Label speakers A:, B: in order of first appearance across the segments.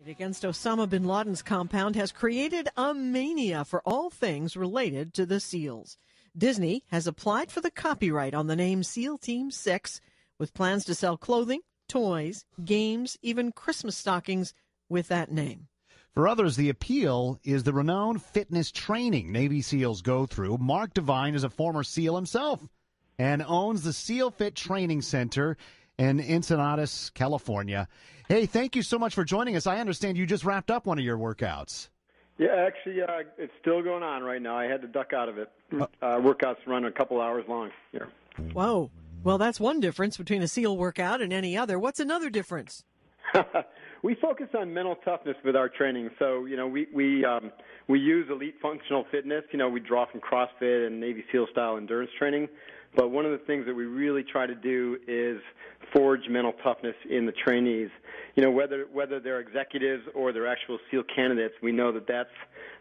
A: Against Osama bin Laden's compound has created a mania for all things related to the SEALs. Disney has applied for the copyright on the name SEAL Team 6, with plans to sell clothing, toys, games, even Christmas stockings with that name.
B: For others, the appeal is the renowned fitness training Navy SEALs go through. Mark Devine is a former SEAL himself and owns the SEAL Fit Training Center in Encinitas, California. Hey, thank you so much for joining us. I understand you just wrapped up one of your workouts.
C: Yeah, actually, it's still going on right now. I had to duck out of it. Workouts run a couple hours long here.
A: Whoa. Well, that's one difference between a SEAL workout and any other. What's another difference?
C: We focus on mental toughness with our training. So, we use elite functional fitness. We draw from CrossFit and Navy SEAL style endurance training. But one of the things that we really try to do is forge mental toughness in the trainees. Whether they're executives or they're actual SEAL candidates, we know that that's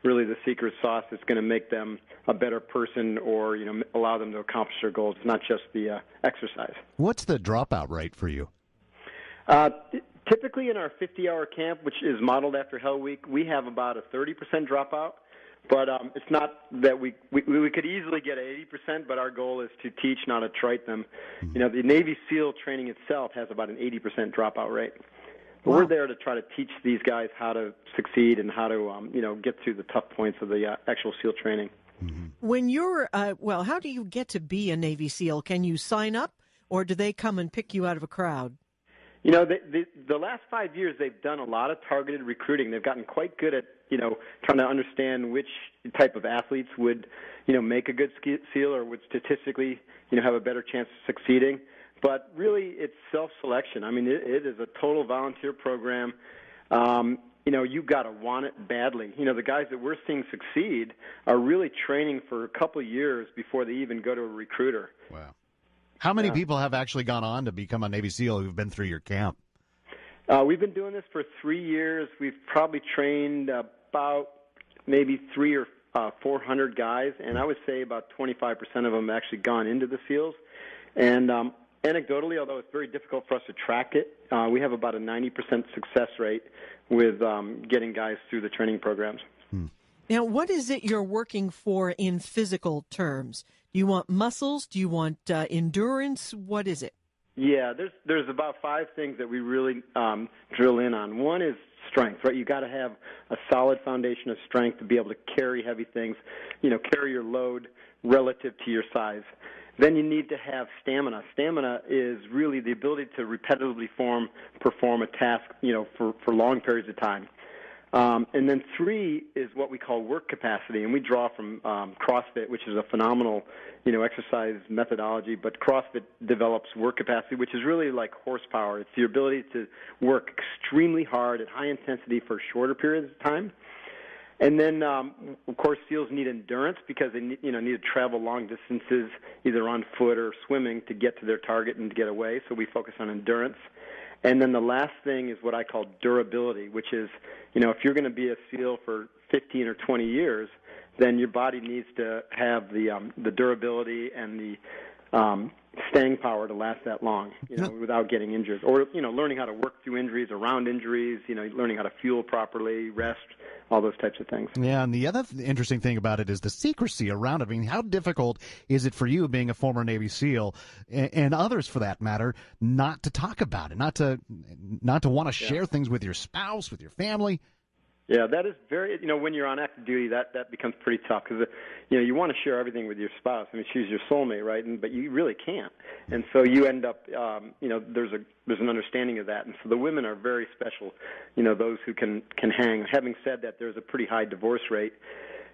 C: really the secret sauce that's going to make them a better person or, allow them to accomplish their goals. It's not just the exercise.
B: What's the dropout rate for you?
C: Typically in our 50-hour camp, which is modeled after Hell Week, we have about a 30% dropout. But it's not that we could easily get 80%, but our goal is to teach, not to trite them. The Navy SEAL training itself has about an 80% dropout rate. But We're there to try to teach these guys how to succeed and how to, get through the tough points of the actual SEAL training.
A: When you're, how do you get to be a Navy SEAL? Can you sign up, or do they come and pick you out of a crowd?
C: The last 5 years, they've done a lot of targeted recruiting. They've gotten quite good at, trying to understand which type of athletes would, make a good SEAL or would statistically, have a better chance of succeeding. But really, it's self-selection. I mean, it is a total volunteer program. You've got to want it badly. The guys that we're seeing succeed are really training for a couple of years before they even go to a recruiter.
B: Wow. How many people have actually gone on to become a Navy SEAL who've been through your camp?
C: We've been doing this for 3 years. We've probably trained about maybe 300 or 400 guys, and I would say about 25% of them have actually gone into the SEALs. And anecdotally, although it's very difficult for us to track it, we have about a 90% success rate with getting guys through the training programs.
A: Now, what is it you're working for in physical terms? Do you want muscles? Do you want endurance? What is it?
C: Yeah, there's about 5 things that we really drill in on. One is strength, right? You got to have a solid foundation of strength to be able to carry heavy things, carry your load relative to your size. Then you need to have stamina. Stamina is really the ability to repetitively perform a task, for long periods of time. And then 3 is what we call work capacity, and we draw from CrossFit, which is a phenomenal, exercise methodology. But CrossFit develops work capacity, which is really like horsepower. It's your ability to work extremely hard at high intensity for shorter periods of time. And then, of course, SEALs need endurance because they need to travel long distances, either on foot or swimming, to get to their target and to get away. So we focus on endurance. And then the last thing is what I call durability, which is, if you're going to be a SEAL for 15 or 20 years, then your body needs to have the durability and the staying power to last that long, without getting injured. Or, learning how to work through injuries, around injuries, learning how to fuel properly, rest, all those types of things.
B: Yeah, and the other interesting thing about it is the secrecy around it. I mean, how difficult is it for you, being a former Navy SEAL, and others for that matter, not to talk about it, not to want to share things with your spouse, with your family?
C: Yeah, that is very, when you're on active duty, that becomes pretty tough because, you want to share everything with your spouse. I mean, she's your soulmate, right? But you really can't. And so you end up, there's an understanding of that. And so the women are very special, those who can hang. Having said that, there's a pretty high divorce rate,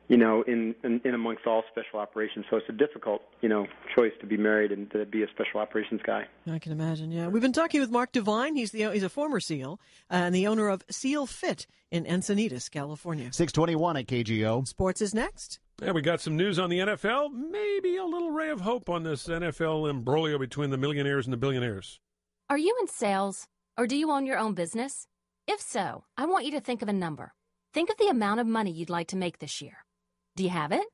C: in amongst all special operations. So it's a difficult, choice to be married and to be a special operations guy.
A: I can imagine, yeah. We've been talking with Mark Devine. He's a former SEAL and the owner of SEAL Fit in Encinitas, California.
B: 621 at KGO.
A: Sports is next.
D: Yeah, we got some news on the NFL. Maybe a little ray of hope on this NFL imbroglio between the millionaires and the billionaires.
E: Are you in sales, or do you own your own business? If so, I want you to think of a number. Think of the amount of money you'd like to make this year. Do you have it?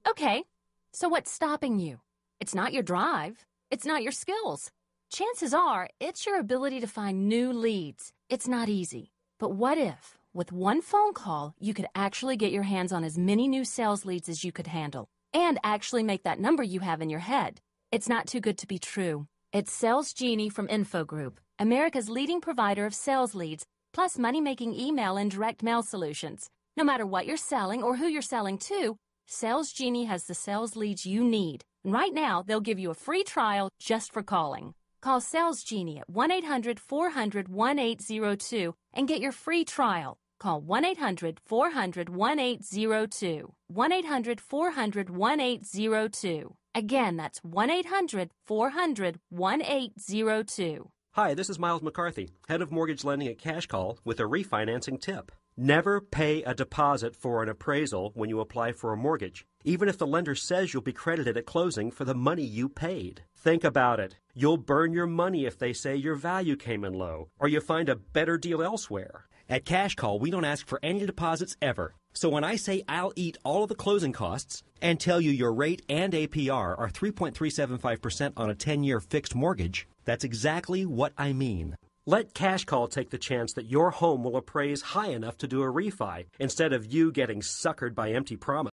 E: Okay. So what's stopping you? It's not your drive. It's not your skills. Chances are it's your ability to find new leads. It's not easy. But what if With one phone call, you could actually get your hands on as many new sales leads as you could handle and actually make that number you have in your head. It's not too good to be true. It's Sales Genie from Info Group, America's leading provider of sales leads, plus money-making email and direct mail solutions. No matter what you're selling or who you're selling to, Sales Genie has the sales leads you need. And right now, they'll give you a free trial just for calling. Call Sales Genie at 1-800-400-1802 and get your free trial. Call 1-800-400-1802. 1-800-400-1802. Again, that's 1-800-400-1802.
F: Hi, this is Miles McCarthy, head of mortgage lending at Cash Call, with a refinancing tip. Never pay a deposit for an appraisal when you apply for a mortgage, even if the lender says you'll be credited at closing for the money you paid. Think about it. You'll burn your money if they say your value came in low, or you find a better deal elsewhere. At Cash Call, we don't ask for any deposits ever. So when I say I'll eat all of the closing costs and tell you your rate and APR are 3.375% on a 10-year fixed mortgage, that's exactly what I mean. Let Cash Call take the chance that your home will appraise high enough to do a refi instead of you getting suckered by empty promises.